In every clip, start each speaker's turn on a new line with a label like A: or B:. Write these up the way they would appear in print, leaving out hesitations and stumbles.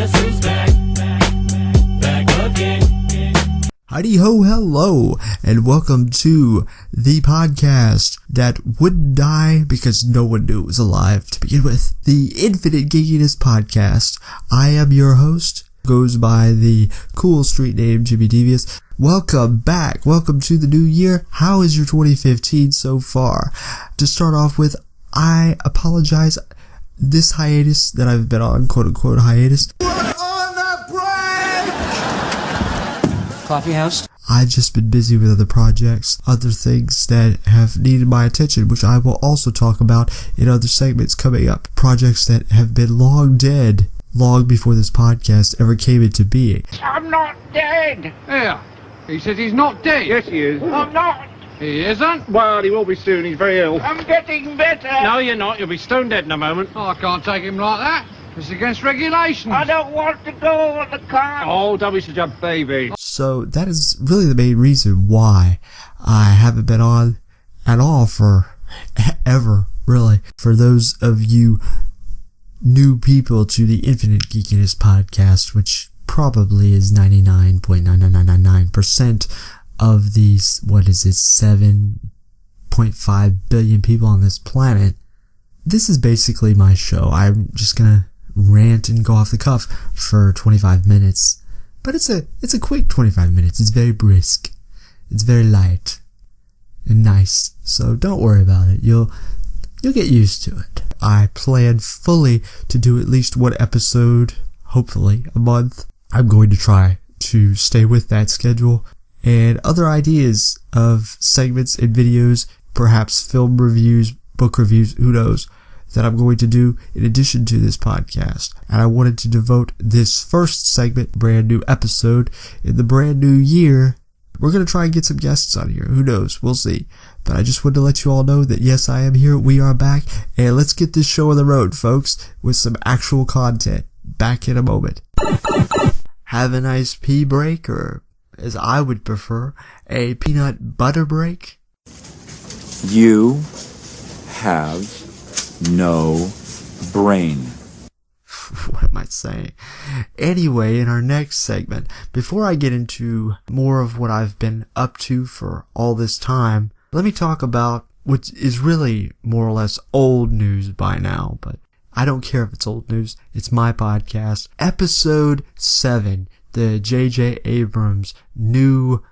A: Guess who's back? Back again.
B: Heidi ho, hello, and welcome to the podcast that wouldn't die because no one knew it was alive to begin with. The Infinite Geekiness podcast. I am your host, goes by the cool street name Jimmy Devious. Welcome back. Welcome to the new year. How is your 2015 so far? To start off with, I apologize. This hiatus that I've been on, quote unquote hiatus.
C: We're on a break!
D: Coffee house?
B: I've just been busy with other projects, other things that have needed my attention, which I will also talk about in other segments coming up. Projects that have been long dead, long before this podcast ever came into being.
E: I'm not dead.
F: Yeah, he says he's not dead.
E: Yes, he is. I'm not.
F: He isn't?
E: Well, he will be soon. He's very ill. I'm getting better.
F: No, you're not. You'll be stone dead in a moment. Oh, I can't take him like that. It's against regulations.
E: I don't want to go on the car.
F: Oh, don't be such a baby.
B: So that is really the main reason why I haven't been on at all for ever, really. For those of you new people to the Infinite Geekiness podcast, which probably is 99.99999% of these, 7.5 billion people on this planet. This is basically my show. I'm just gonna rant and go off the cuff for 25 minutes. But it's a quick 25 minutes. It's very brisk. It's very light and nice. So don't worry about it. You'll get used to it. I plan fully to do at least one episode, hopefully, a month. I'm going to try to stay with that schedule. And other ideas of segments and videos, perhaps film reviews, book reviews, who knows, that I'm going to do in addition to this podcast. And I wanted to devote this first segment, brand new episode, in the brand new year. We're going to try and get some guests on here. Who knows? We'll see. But I just wanted to let you all know that yes, I am here. We are back. And let's get this show on the road, folks, with some actual content. Back in a moment. Have a nice pee break, or as I would prefer, a peanut butter break.
G: You have no brain.
B: What am I saying? Anyway, in our next segment, before I get into more of what I've been up to for all this time, let me talk about what is really more or less old news by now, but I don't care if it's old news. It's my podcast. Episode 7, the J.J. Abrams new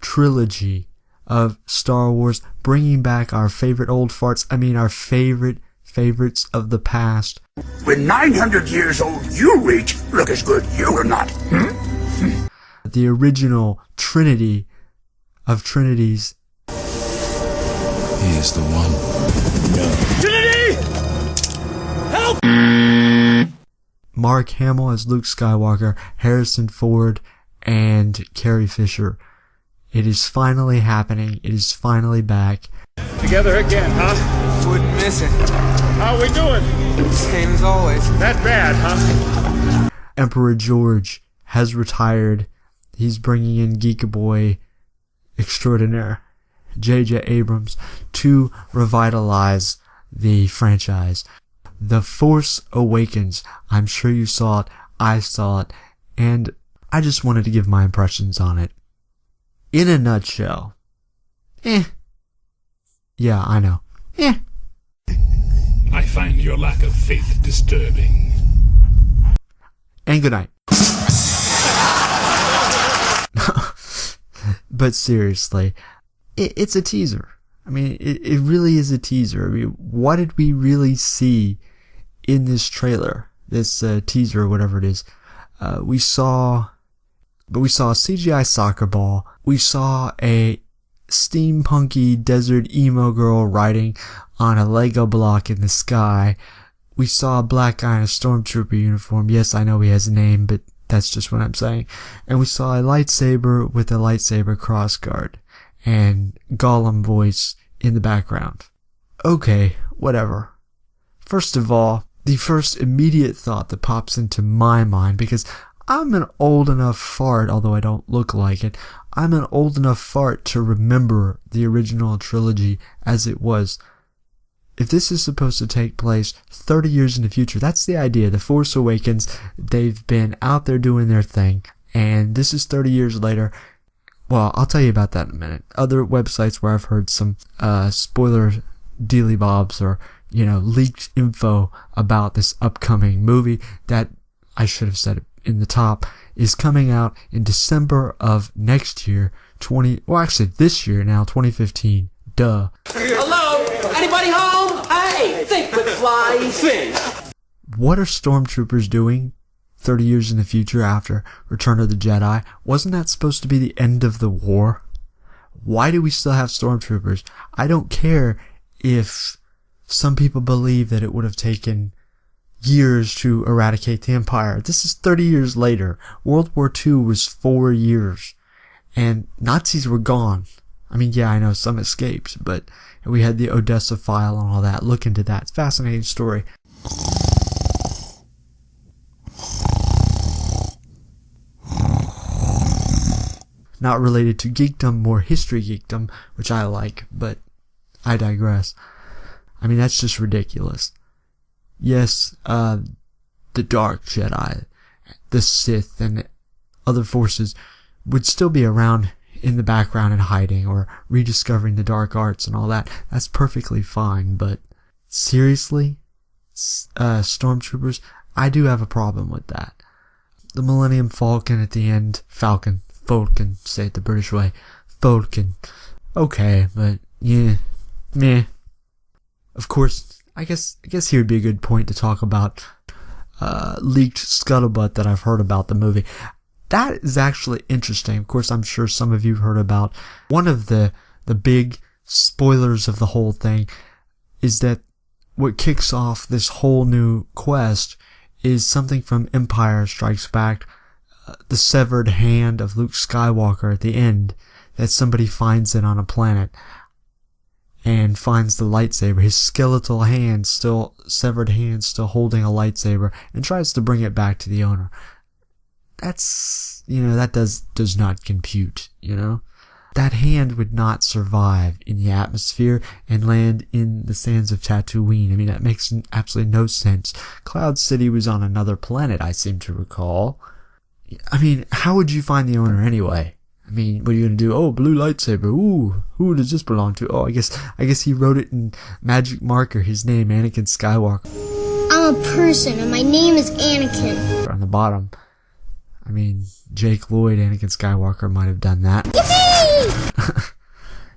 B: trilogy of Star Wars, bringing back our favorite old farts. I mean, our favorites of the past.
C: When 900 years old you reach, look as good you will not.
B: The original trinity of trinities.
H: He is the one.
C: No. Trinity! Help!
B: Mark Hamill as Luke Skywalker, Harrison Ford, and Carrie Fisher. It is finally happening. It is finally back.
E: Together again, huh?
D: Wouldn't miss it.
E: How we doing?
D: Same as always.
E: That bad, huh?
B: Emperor George has retired. He's bringing in Geek Boy extraordinaire, J.J. Abrams, to revitalize the franchise. The Force Awakens. I'm sure you saw it. I saw it. And I just wanted to give my impressions on it. In a nutshell. Yeah, I know.
H: I find your lack of faith disturbing.
B: And good night. But seriously, it's a teaser. I mean, it really is a teaser. I mean, what did we really see in this trailer? This teaser, or whatever it is. We saw a CGI soccer ball. We saw a steampunky desert emo girl riding on a Lego block in the sky. We saw a black guy in a stormtrooper uniform. Yes, I know he has a name, but that's just what I'm saying. And we saw a lightsaber with a lightsaber crossguard and Gollum voice in the background. Okay, whatever. First of all, the first immediate thought that pops into my mind, because I'm an old enough fart, although I don't look like it, I'm an old enough fart to remember the original trilogy as it was. if this is supposed to take place 30 years in the future, that's the idea. The Force Awakens, they've been out there doing their thing, and this is 30 years later. Well, I'll tell you about that in a minute. Other websites where I've heard some spoiler dealy bobs or, leaked info about this upcoming movie that I should have said it in the top, is coming out in December of next year, this year now, 2015. Duh.
I: Hello? Anybody home? Hey, think with flying things.
B: What are stormtroopers doing 30 years in the future after Return of the Jedi? Wasn't that supposed to be the end of the war? Why do we still have stormtroopers? I don't care if some people believe that it would have taken years to eradicate the Empire. This is 30 years later. World War II was 4 years, and Nazis were gone. I mean, yeah, I know some escaped, but we had the Odessa file and all that. Look into that. It's a fascinating story. Not related to geekdom, more history geekdom, which I like, but I digress. I mean, that's just ridiculous. Yes, the Dark Jedi, the Sith, and other forces would still be around in the background and hiding or rediscovering the dark arts and all that. That's perfectly fine, but seriously? Stormtroopers? I do have a problem with that. The Millennium Falcon at the end. Falcon, say it the British way. Falcon. Okay, but yeah, meh. Of course, I guess here would be a good point to talk about leaked scuttlebutt that I've heard about the movie. That is actually interesting. Of course, I'm sure some of you have heard about one of the big spoilers of the whole thing is that what kicks off this whole new quest is something from Empire Strikes Back, the severed hand of Luke Skywalker at the end, that somebody finds it on a planet and finds the lightsaber, his skeletal hand, severed hand, still holding a lightsaber, and tries to bring it back to the owner. That's, that does not compute, That hand would not survive in the atmosphere and land in the sands of Tatooine. I mean, that makes absolutely no sense. Cloud City was on another planet, I seem to recall. I mean, how would you find the owner anyway? I mean, what are you gonna do? Oh, blue lightsaber. Ooh, who does this belong to? Oh, I guess he wrote it in magic marker, his name, Anakin Skywalker.
J: I'm a person, and my name is Anakin.
B: On the bottom. I mean, Jake Lloyd, Anakin Skywalker, might have done that.
J: Yippee!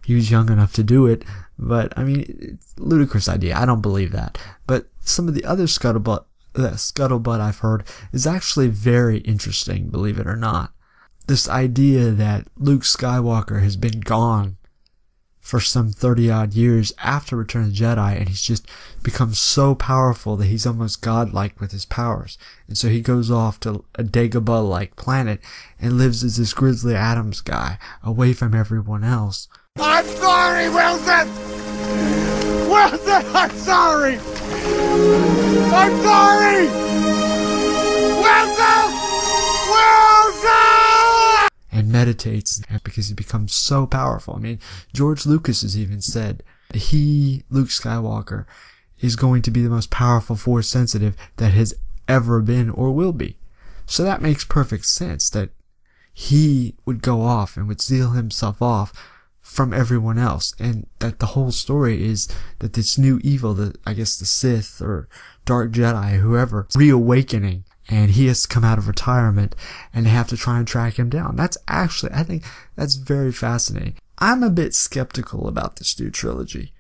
B: He was young enough to do it, but, I mean, it's a ludicrous idea. I don't believe that. But some of the other scuttlebutt I've heard is actually very interesting, believe it or not. This idea that Luke Skywalker has been gone for some 30-odd years after Return of the Jedi, and he's just become so powerful that he's almost godlike with his powers. And so he goes off to a Dagobah-like planet and lives as this Grizzly Adams guy, away from everyone else.
E: I'm sorry, Wilson! Wilson, I'm sorry! I'm sorry! Wilson! Wilson!
B: And meditates because he becomes so powerful. I mean, George Lucas has even said Luke Skywalker, is going to be the most powerful Force sensitive that has ever been or will be. So that makes perfect sense that he would go off and would seal himself off from everyone else, and that the whole story is that this new evil, I guess the Sith or Dark Jedi, whoever, reawakening, and he has to come out of retirement, and they have to try and track him down. That's actually, I think that's very fascinating. I'm a bit skeptical about this new trilogy.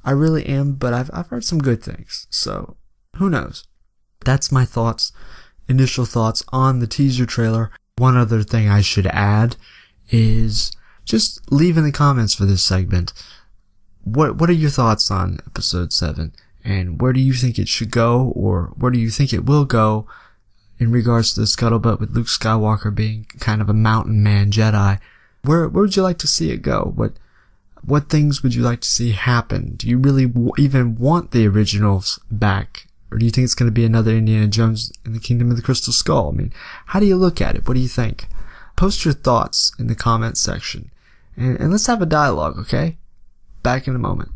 B: I really am, but I've heard some good things, so who knows? That's my initial thoughts on the teaser trailer. One other thing I should add is just leave in the comments for this segment. What are your thoughts on episode 7? And where do you think it should go, or where do you think it will go in regards to the scuttlebutt with Luke Skywalker being kind of a mountain man Jedi? Where would you like to see it go? What things would you like to see happen? Do you really even want the originals back? Or do you think it's going to be another Indiana Jones in the Kingdom of the Crystal Skull? I mean, how do you look at it? What do you think? Post your thoughts in the comments section. And let's have a dialogue, okay? Back in a moment.